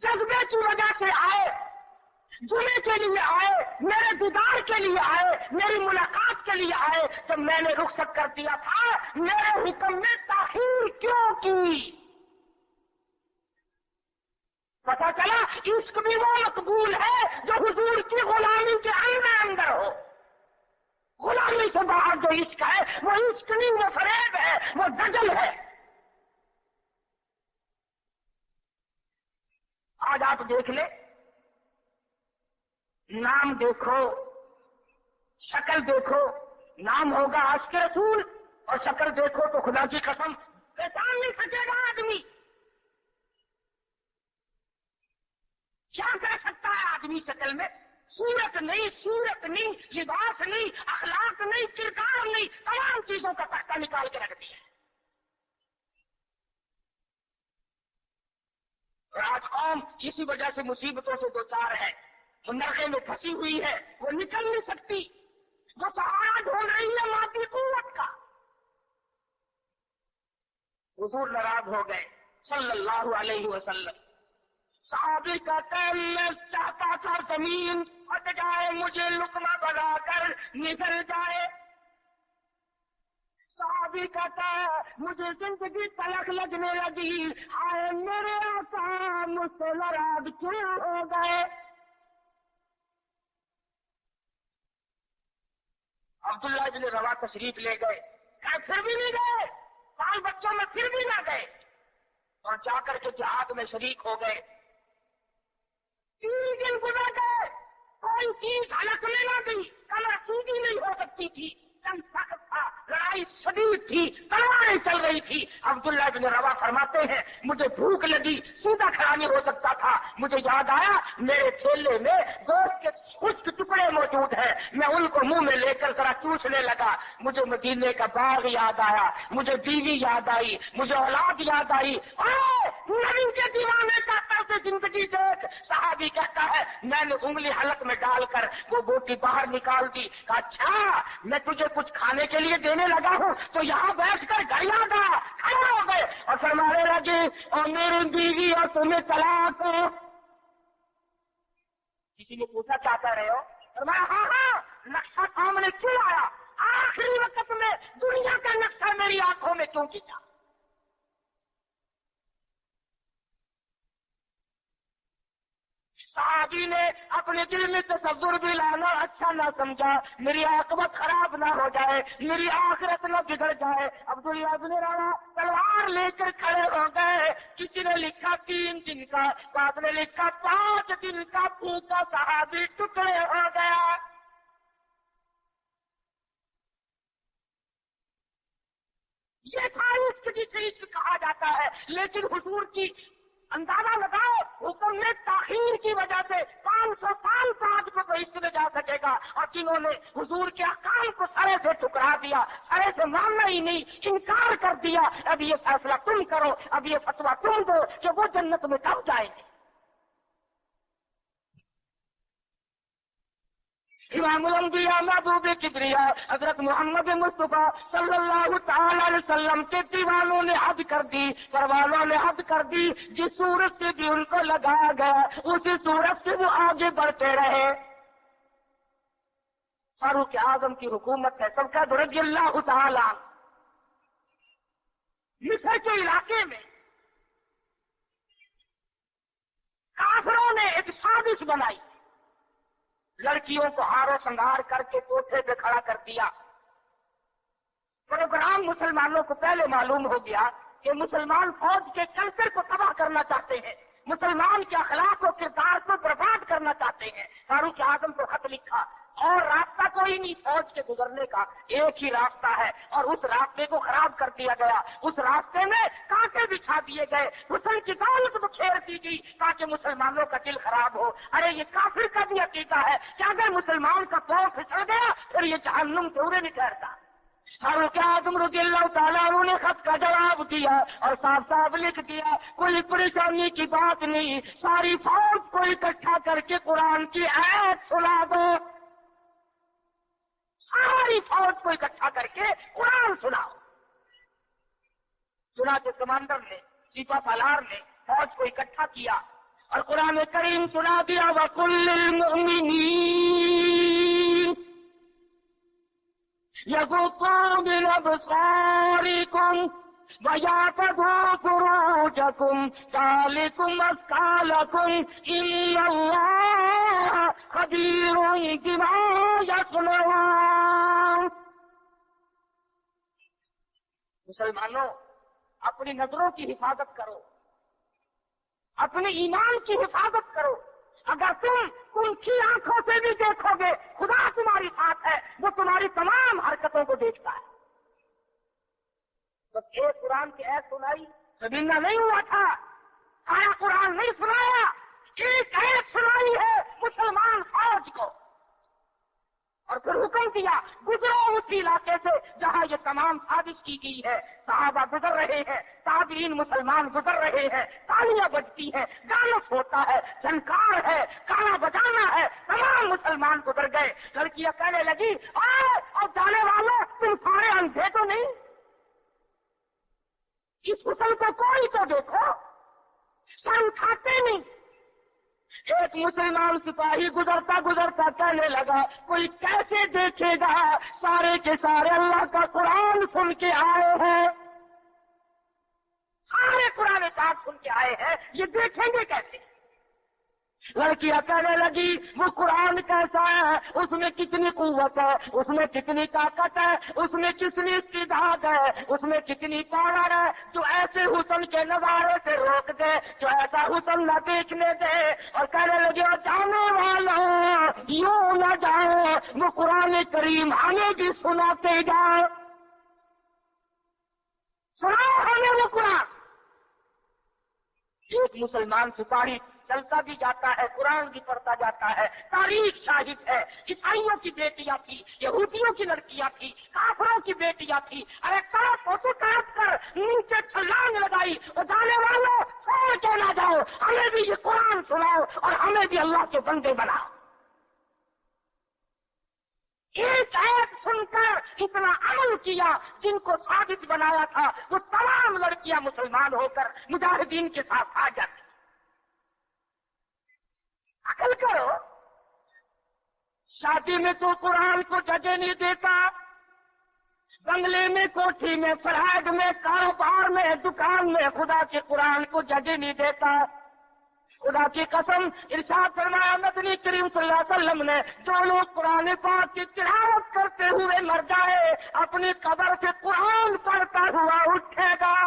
جذبے کی وجہ سے آئے، جمعے کے لیے آئے، میرے دیدار کے لیے آئے، میری ملاقات کے لیے آئے، جب میں نے رخصت کر دیا تھا میرے حکم میں تاخیر کیوں کی؟ پتا چلا عشق بھی وہ مقبول ہے جو حضور کی غلامی کے اندر ہو۔ غلامی سے باہر جو عشق ہے وہ عشق نہیں، وہ فریب ہے، وہ دجل ہے۔ آج آپ دیکھ لیں، نام دیکھو، شکل دیکھو، نام ہوگا عاشق رسول اور شکل دیکھو تو خدا کی قسم پہچان نہیں سکے گا آدمی۔ کیا کر سکتا ہے آدمی شکل میں؟ صورت نہیں، لباس نہیں، اخلاق نہیں، کردار نہیں، تمام چیزوں کا تختہ نکال کے رکھ دیا ہے۔ اور آج قوم اسی وجہ سے مصیبتوں سے دوچار ہے، وہ نرغے میں پھنسی ہوئی ہے، وہ نکل نہیں سکتی، وہ سہارا ڈھونڈ رہی ہے مادی قوت کا۔ حضور ناراض ہو گئے صلی اللہ علیہ وسلم۔ صحابی کہتے ہیں میں چاہتا تھا زمین پھٹ جائے، مجھے لقمہ بنا کر نکل جائے۔ صحابی کہتا ہے مجھے زندگی تلخ لگنے لگی، ہائے میرے آقا مجھ سے ناراض کیوں ہو گئے؟ عبداللہ بن روا تشریف لے گئے، کہ پھر بھی نہیں گئے، 5 بچوں میں پھر بھی نہ گئے، اور جا کر کے جہاد میں شریک ہو گئے۔ 3 دن گزر گئے، کوئی چیز حلق میں نہ گئی، کمر سیدھی نہیں ہو سکتی تھی، جنگ سخت تھا، لڑائی شدید تھی، تلواریں چل رہی تھی۔ عبداللہ بن روا فرماتے ہیں مجھے بھوک لگی، سیدھا کھڑا نہیں ہو سکتا تھا، مجھے یاد آیا میرے تھیلے میں گوشت کے خشک ٹکڑے موجود ہیں، میں ان کو منہ میں لے کر ذرا چوسنے لگا، مجھے مدینے کا باغ یاد آیا، مجھے بیوی یاد آئی، مجھے اولاد یاد آئی۔ نبی کے دیوانے کا طرز زندگی دیکھ۔ صحابی کہتا ہے میں نے انگلی حلق میں ڈال کر وہ بوٹی باہر نکال دی، کہا اچھا میں تجھے کچھ کھانے کے لیے دینے لگا ہوں تو یہاں بیٹھ کر گھر یاد آیا، کھڑے ہو گئے اور فرمانے لگے اور میری بیوی اور تمہیں طلاق۔ کسی نے پوچھا کیا کہہ رہے ہو؟ فرمایا ہاں نقشہ سامنے کیوں آیا؟ آخری وقت میں دنیا کا نقشہ میری آنکھوں میں کیوں کھینچا؟ صحابی نے اپنے دل میں تصور بھی لانا اچھا نہ سمجھا، میری عاقبت خراب نہ ہو جائے، میری آخرت نہ بگڑ جائے۔ عبداللہ بن روا تلوار لے کر کھڑے ہو گئے، کسی نے لکھا 3 دن کا، بعد نے لکھا 5 دن کا پھوکا صحابی ٹکڑے ہو گیا۔ یہ تھا عشق جسے عشق کہا جاتا ہے، لیکن حضور کی اندازہ لگاؤ حکم میں تاخیر کی وجہ سے 500 سال بعد کو بہشت میں جا سکے گا، اور جنہوں نے حضور کے احکام کو سرے سے ٹکرا دیا، سرے سے ماننا ہی نہیں، انکار کر دیا، اب یہ فیصلہ تم کرو، اب یہ فتویٰ تم دو کہ وہ جنت میں کب جائیں گے۔ امام الانبیاء محبوب کبریا حضرت محمد مصطفیٰ صلی اللہ تعالی علیہ وسلم کے دیوانوں نے حد کر دی، پروانوں نے حد کر دی، جس صورت سے بھی ان کو لگایا گیا اسی صورت سے وہ آگے بڑھتے رہے۔ فاروق اعظم کی حکومت ہے، سب کا رضی اللہ تعالی، مصر کے علاقے میں کافروں نے ایک سازش بنائی، لڑکیوں کو ہار و سنگار کر کے کوٹھے پہ کھڑا کر دیا۔ پروگرام مسلمانوں کو پہلے معلوم ہو گیا کہ مسلمان فوج کے کلچر کو تباہ کرنا چاہتے ہیں، مسلمان کے اخلاق و کردار کو برباد کرنا چاہتے ہیں۔ فاروق اعظم کو خط لکھا اور راستہ کوئی نہیں فوج کے گزرنے کا، ایک ہی راستہ ہے، اور اس راستے کو خراب کر دیا گیا، اس راستے میں کانٹے بچھا دیے گئے، حسن کی دولت بکھیر دی گئی تاکہ مسلمانوں کا دل خراب ہو۔ ارے یہ کافر کا بھی عقیدہ ہے کہ اگر مسلمان کا پاؤں پھسل گیا پھر یہ جہنم سے اڑے نہیں ٹھہرتا۔ فاروق اعظم رضی اللہ تعالیٰ عنہ نے خط کا جواب دیا اور صاف صاف لکھ دیا، کوئی پریشانی کی بات نہیں، ساری فوج کو اکٹھا کر کے قرآن کی آیت سنا دو، ساری فوج کو اکٹھا کر کے قرآن سناؤ۔ چنانچہ کمانڈر نے، سپہ سالار نے فوج کو اکٹھا کیا اور قرآن کریم سنا دیا، وَقُلْ لِلْمُؤْمِنِينَ يَغُضُّوا مِنْ أَبْصَارِهِمْ وَيَحْفَظُوا فُرُوجَهُمْ ذَلِكُمْ أَزْكَىٰ لَكُمْ إِنَّ اللَّهَ خَبِيرٌ بِمَا يَصْنَعُونَ۔ مسلمانوں، اپنی نظروں کی حفاظت کرو، اپنے ایمان کی حفاظت کرو۔ اگر تم ان کی آنکھوں سے بھی دیکھو گے، خدا تمہاری ساتھ ہے، وہ تمہاری تمام حرکتوں کو دیکھتا ہے۔ تو ایک قرآن کی ایت سنائی سبینا نہیں ہوا تھا، سارا قرآن نہیں سنایا، ایک ایت سنائی ہے مسلمان فوج کو، اور پھر حکم دیا گزرو اسی علاقے سے جہاں یہ تمام سازش کی گئی ہے۔ صحابہ گزر رہے ہیں، تابعین مسلمان گزر رہے ہیں، تالیاں بجتی ہیں، ڈانس ہوتا ہے، جھنکار ہے، گانا بجانا ہے، تمام مسلمان گزر گئے۔ لڑکیاں کہنے لگی، اور جانے والوں تم سارے اندھے تو نہیں؟ اس حسن کو کوئی تو دیکھو، سر اٹھاتے نہیں۔ ایک مسلمان سپاہی گزرتا گزرتا کہنے لگا، کوئی کیسے دیکھے گا، سارے کے سارے اللہ کا قرآن سن کے آئے ہیں، سارے قرآن پاک سن کے آئے ہیں، یہ دیکھیں گے کیسے؟ لڑکیاں کہنے لگی، وہ قرآن کیسا ہے، اس میں کتنی قوت ہے، اس میں کتنی طاقت ہے، اس میں کتنی استعداد ہے، اس میں کتنی پاور ہے، جو ایسے حسن کے نظارے سے روک دے، جو ایسا حسن نہ دیکھنے دے۔ اور کہنے لگے، اور جانے والوں یوں نہ جاؤ، وہ قرآن کریم ہمیں بھی سناتے جاؤ، سناؤ ہمیں وہ قرآن۔ ایک مسلمان سپاہی چلتا بھی جاتا ہے، قرآن بھی پڑھتا جاتا ہے۔ تاریخ شاہد ہے، عیسائیوں کی بیٹیاں تھی، یہودیوں کی لڑکیاں تھی، کافروں کی بیٹیاں تھی، ارے طرف فوٹو کاٹ کر نیچے چھلانگ لگائی، اور جانے والوں چھوڑ کے نہ جاؤ، ہمیں بھی یہ قرآن سناؤ اور ہمیں بھی اللہ کے بندے بناؤ۔ ایک آیت سن کر اتنا عمل کیا، جن کو ثابت بنایا تھا وہ تمام لڑکیاں مسلمان ہو کر مجاہدین کے ساتھ آ جاتی۔ عقل کرو، شادی میں تو قرآن کو جگہ نہیں دیتا، بنگلے میں، کوٹھی میں، فلائٹ میں، کاروبار میں، دکان میں خدا کے قرآن کو جگہ نہیں دیتا۔ خدا کی قسم، ارشاد فرمایا مدنی کریم صلی اللہ علیہ وسلم نے، جو لوگ قرآن پاک کی تلاوت کرتے ہوئے مر جائے، اپنی قبر سے قرآن پڑھتا ہوا اٹھے گا،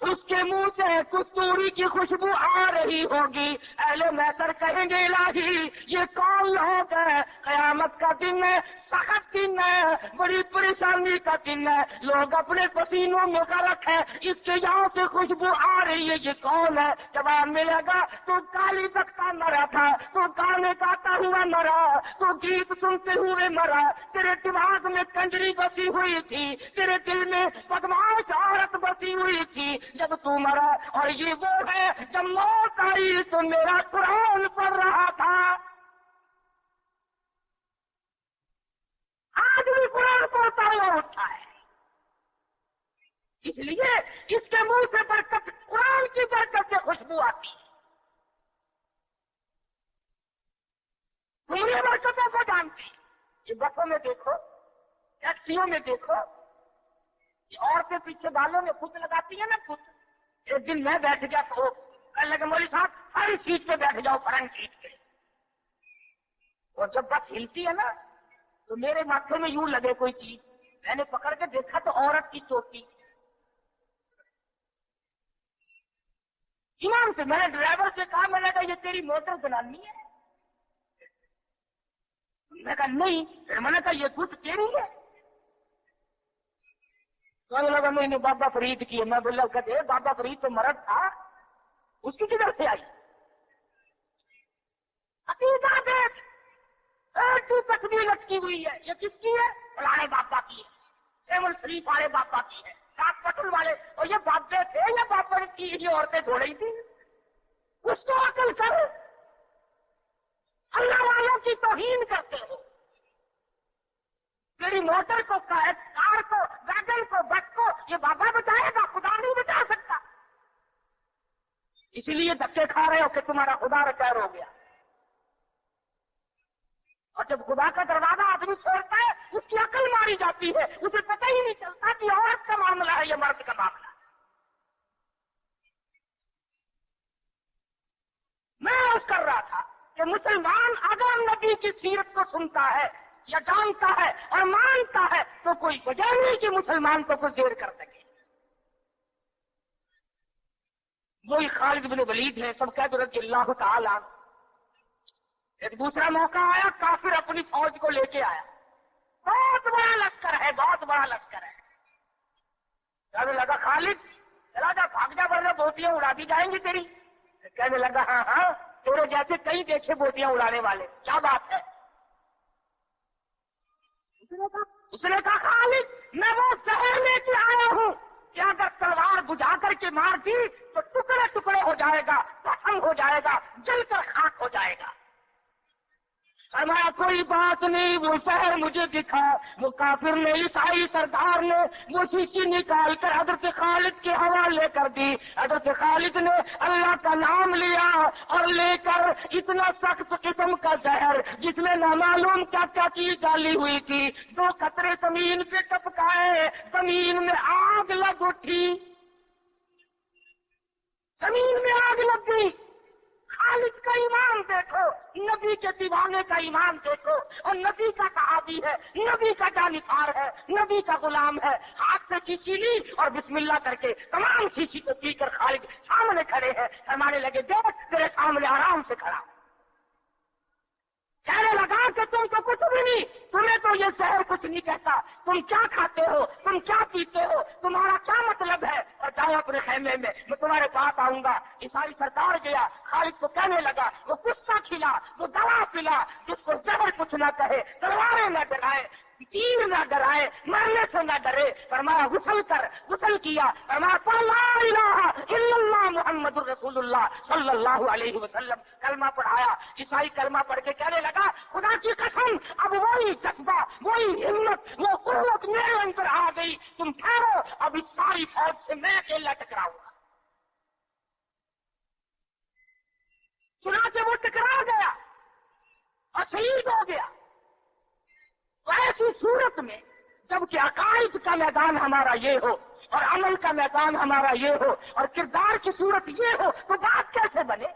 اس کے منہ سے کستوری کی خوشبو آ رہی ہوگی۔ اہل محشر کہیں گے، الہی یہ کون لوگ ہیں؟ قیامت کا دن ہے، سخت دن ہے، بڑی پریشانی کا دن ہے، لوگ اپنے پسینوں میں غرق ہے، اس کے یہاں سے خوشبو آ رہی ہے، یہ کون ہے؟ جواب ملے گا، تو گالی بکتا مرا تھا، تو گانے گاتا ہوا مرا، تو گیت سنتے ہوئے مرا، تیرے دماغ میں کنجری بسی ہوئی تھی، تیرے دل میں بدمعاش عورت بسی ہوئی تھی جب تو مرا، اور یہ وہ ہے جب موت آئی تو میرا قرآن پڑھ رہا تھا۔ آج بھی قرآن پڑھتا ہوا اٹھا ہے، اس لیے اس کے منہ سے برکت، قرآن کی برکت سے خوشبو آتی ہے۔ تمہیں برکتوں کو جانتی، یہ بسوں میں دیکھو، ٹیکسیوں میں دیکھو، یہ عورتیں پیچھے بالوں میں خود لگاتی ہیں نا خود۔ ایک دن میں بیٹھ گیا تو کہنے لگے، مولوی صاحب فرنٹ سیٹ پہ بیٹھ جاؤ، فرنٹ سیٹ پہ۔ اور جب بس ہلتی ہے نا تو میرے ماتھے میں یوں لگے کوئی چیز، میں نے پکڑ کے دیکھا تو عورت کی چوٹی۔ ایمان سے میں نے ڈرائیور سے کہا، میں نے کہا یہ تیری موٹر بنانی ہے؟ میں نے کہا نہیں. پھر میں نے کہا یہ گٹ تیری ہے؟ تو لگا نہیں بابا فرید کی ہے. میں بولا کہتے بابا فرید تو مرد تھا، اس کی کدھر سے آئی؟ عقیدہ دیکھ، ایسی تصویر لٹکی ہوئی ہے، یہ کس کی ہے؟ فلانے بابا کی ہے، ایمل شریف والے بابا کی ہے، کاٹ پٹل والے. اور یہ بابے تھے یا بابا کی یہ عورتیں دھو رہی تھی؟ اس کو عقل کر. اللہ والوں کی توہین کرتے ہو. میری موٹر کو، کار کو، ویگن کو، بس کو یہ بابا بچائے گا، خدا نہیں بچا سکتا. اسی لیے دھکے کھا رہے ہو کہ تمہارا خدا ریٹائر ہو گیا. اور جب خدا کا دروازہ آدمی چھوڑتا ہے اس کی عقل ماری جاتی ہے، اسے پتہ ہی نہیں چلتا کہ عورت کا معاملہ ہے یا مرد کا معاملہ. میں عرض کر رہا تھا کہ مسلمان اگر نبی کی سیرت کو سنتا ہے یا جانتا ہے اور مانتا ہے تو کوئی وجہ نہیں کہ مسلمان کو کچھ دیر کر سکے. وہی خالد بن ولید ہے، سب کہتے رضی اللہ تعالی. ایک دوسرا موقع آیا، کافر اپنی فوج کو لے کے آیا، بہت بڑا لشکر ہے، بہت بڑا لشکر ہے. کہنے لگا خالد چلا جا، بھاگ جا ورنہ بوٹیاں اڑا دی جائیں گی تیری. کہنے لگا ہاں ہاں تیرے جیسے کئی دیکھے بوٹیاں اڑانے والے، کیا بات ہے؟ اس نے کہا خالد میں وہ زہر لے کے آیا ہوں کہ اگر تلوار بجھا کر کے مار دی تو ٹکڑے ٹکڑے ہو جائے گا، زخم ہو جائے گا، جل کر خاک ہو جائے گا. فرمایا کوئی بات نہیں، وہ شہر مجھے دکھا. وہ کافر نے، عیسائی سردار نے وہ شیشی نکال کر حضرت خالد کے حوالے کر دی. حضرت خالد نے اللہ کا نام لیا اور لے کر اتنا سخت قسم کا زہر جس میں نامعلوم کیا کیا چیز ڈالی ہوئی تھی، 2 قطرے زمین پہ ٹپکائے، زمین میں آگ لگ اٹھی، زمین میں آگ لگ گئی. خالد کا ایمان دیکھو، نبی کے دیوانے کا ایمان دیکھو، اور نبی کا صحابی ہے، نبی کا جانثار ہے، نبی کا غلام ہے. ہاتھ سے شیشی لی اور بسم اللہ کر کے تمام شیشی کو پی کر خالد سامنے کھڑے ہیں. فرمانے لگے دیکھ تیرے سامنے آرام سے کھڑا. کہنے لگا کہ تم تو کچھ بھی نہیں، تمہیں تو یہ زہر کچھ نہیں کہتا. تم کیا کھاتے ہو، تم کیا پیتے ہو، تمہارا کیا مطلب ہے؟ اور جاؤ اپنے خیمے میں، میں تمہارے پاس آؤں گا. عیسائی سردار گیا، خالد کو کہنے لگا وہ قصہ کھلا، وہ دوا پلا، جس کو زہر کچھ نہ کہے، تلواریں نہ ڈرائے، تیر نہ ڈرائے، مرنے سے نہ ڈرے. فرمایا غسل کر، غسل کیا. فرمایا لا الہ الا اللہ محمد الرسول اللہ صلی اللہ علیہ وسلم. کلمہ پڑھایا. عیسائی کلمہ پڑھ کے کہنے لگا خدا کی قسم اب وہی جذبہ، وہی ہمت، وہ قوت میرے اندر آ گئی. تم ٹھہرو، اب اس ساری فوج سے میں اکیلا ٹکراؤں گا. چنانچہ وہ ٹکرا گیا اور شہید ہو گیا. ایسی صورت میں جبکہ عقائد کا میدان ہمارا یہ ہو اور عمل کا میدان ہمارا یہ ہو اور کردار کی صورت یہ ہو تو بات کیسے بنے؟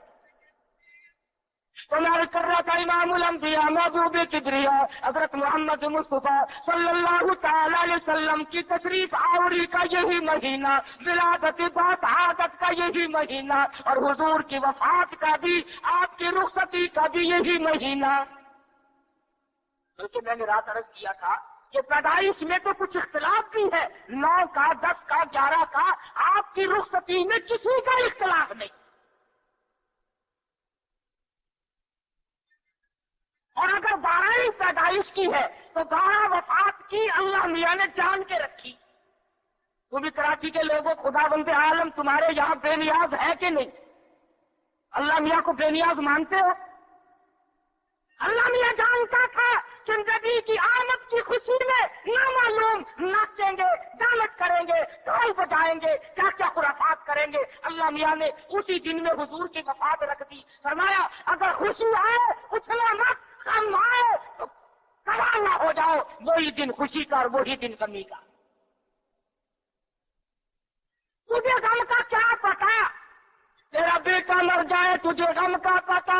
تو میں کر رہا تھا امام الانبیاء محبوب کبریا حضرت محمد مصطفیٰ صلی اللہ تعالی علیہ وسلم کی تشریف آوری کا یہی مہینہ، ولادت عادت کا یہی مہینہ، اور حضور کی وفات کا بھی، آپ کی رخصتی کا بھی یہی مہینہ. بلکہ میں نے رات عرض کیا تھا کہ پیدائش میں تو کچھ اختلاف بھی ہے، 9 کا، 10 کا، 11 کا، آپ کی رخصتی میں کسی کا اختلاف نہیں. اور اگر 12 پیدائش کی ہے تو 12 وفات کی اللہ میاں نے جان کے رکھی. تو بھی کراچی کے لوگوں، خدا بند عالم تمہارے یہاں بے نیاز ہے کہ نہیں؟ اللہ میاں کو بے نیاز مانتے ہو؟ اللہ میاں جانتا تھا کہ نبی کی آمد کی خوشی میں نامعلوم ناچیں گے، دعوت کریں گے، ڈھول بجائیں گے، کیا کیا خرافات کریں گے. اللہ میاں نے اسی دن میں حضور کی وفات رکھ دی. فرمایا اگر خوشی آئے اچھلا مت، غم آئے تو سوار نہ ہو جاؤ. وہی دن خوشی کا اور وہی دن غمی کا. تجھے غم کا کیا پتا؟ تیرا بیٹا مر جائے تجھے غم کا پتا،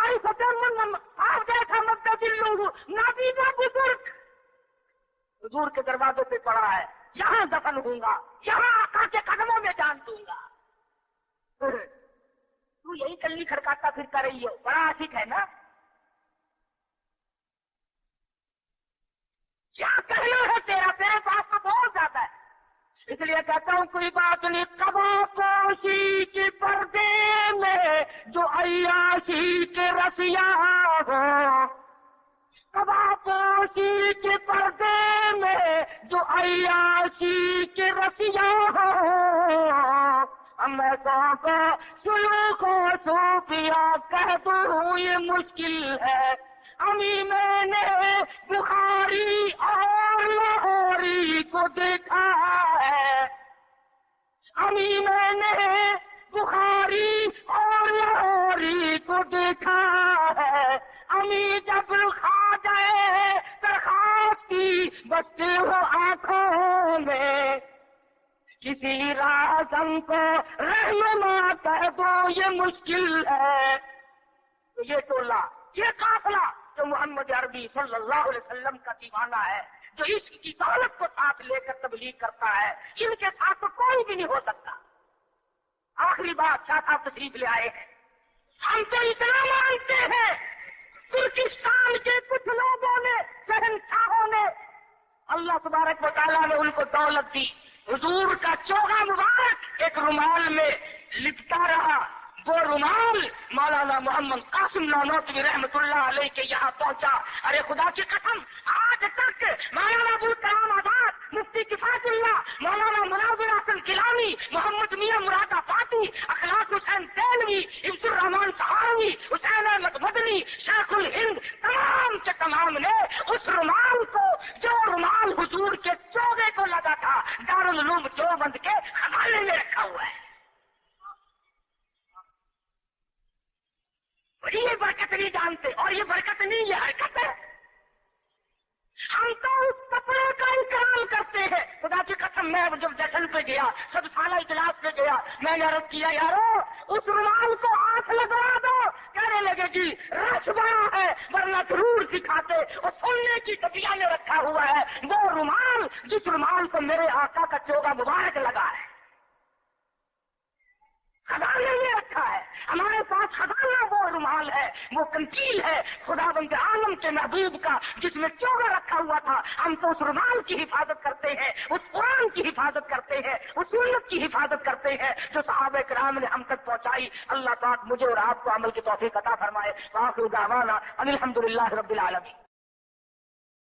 آپ جیسا مبتدل لوگ نابینا بزرگ حضور کے دروازے پہ پڑا ہے، یہاں دفن ہوں گا، یہاں آقا کے قدموں میں جان دوں گا۔ تو یہی کلی کھڑکاتا پھرتا رہی ہو، بڑا عاشق ہے نا؟ کیا کہنا ہے تیرا؟ تیرے پاس تو بہت زیادہ ہے، اس لیے کہتا ہوں کوئی بات نہیں۔ قبا پوشی کے پردے میں جو عیاشی کے رسیا ہو، قبا پوشی کے پردے میں جو عیاشی کے رسیا ہو، میں کو سلوک و صوفیا کہہ دوں یہ مشکل ہے۔ امی میں نے بخاری اور لاہوری کو دیکھا ہے، امی میں نے بخاری اور لاہوری کو دیکھا ہے۔ امی جب کھا جائے درخواستی بچے ہو آنکھوں میں، کسی رازم کو رہنما کہہ دو یہ مشکل ہے۔ تو یہ ٹولہ، یہ قافلہ جو محمد عربی صلی اللہ علیہ وسلم کا دیوانہ ہے، جو عشق کی دولت کو ساتھ لے کر تبلیغ کرتا ہے، ان کے ساتھ تو کوئی بھی نہیں ہو سکتا۔ آخری بات، شاہ صاحب تشریف لے آئے ہیں، ہم تو اتنا مانتے ہیں ترکستان کے کچھ لوگوں نے، شہنشاہوں نے، اللہ تبارک و تعالیٰ نے ان کو دولت دی، حضور کا چوغا مبارک ایک رومال میں لپٹا رہا، وہ رومال مولانا محمد قاسم نانوتوی رحمت اللہ علیہ کے یہاں پہنچا۔ ارے خدا کی قسم، آج تک مولانا ابو کلام آزاد، مفتی کفایت اللہ، مولانا مناظر حسن گیلانی، محمد میاں مراد آبادی، اخلاق حسین دہلوی، عبد الرحمان سہاروی، حسین احمد مدنی، شیخ الہند، تمام کے تمام نے اس رومال کو، جو رومال حضور کے چوغے کو لگا تھا، دارالعلوم دیوبند کے خزانے میں رکھا ہوا ہے۔ یہ برکت نہیں جانتے، اور یہ برکت نہیں، یہ حرکت ہے۔ ہم تو اس کپڑے کا اکرام کرتے ہیں۔ خدا کی قسم، میں جب جشن پہ گیا، سب سالہ اجلاس پہ گیا، میں نے عرض کیا یارو اس رومال کو ہاتھ لگا دو، کہنے لگے جی رش بڑا ہے ورنہ ضرور دکھاتے، اور سننے کی طبیعت میں رکھا ہوا ہے وہ رومال جس رومال کو میرے آقا کا چوغا مبارک لگا ہے، خزانے میں رکھا ہے۔ ہمارے پاس خزانہ وہ رومال ہے، وہ کنچیل ہے خداوند عالم کے محبوب کا، جس میں چوغا رکھا ہوا تھا۔ ہم تو اس رومال کی حفاظت کرتے ہیں، اس قرآن کی حفاظت کرتے ہیں، اس سنت کی حفاظت کرتے ہیں جو صحابہ کرام نے ہم تک پہنچائی۔ اللہ پاک مجھے اور آپ کو عمل کی توفیق عطا فرمائے۔ وآخر دعوانا ان الحمد للہ رب العالمین۔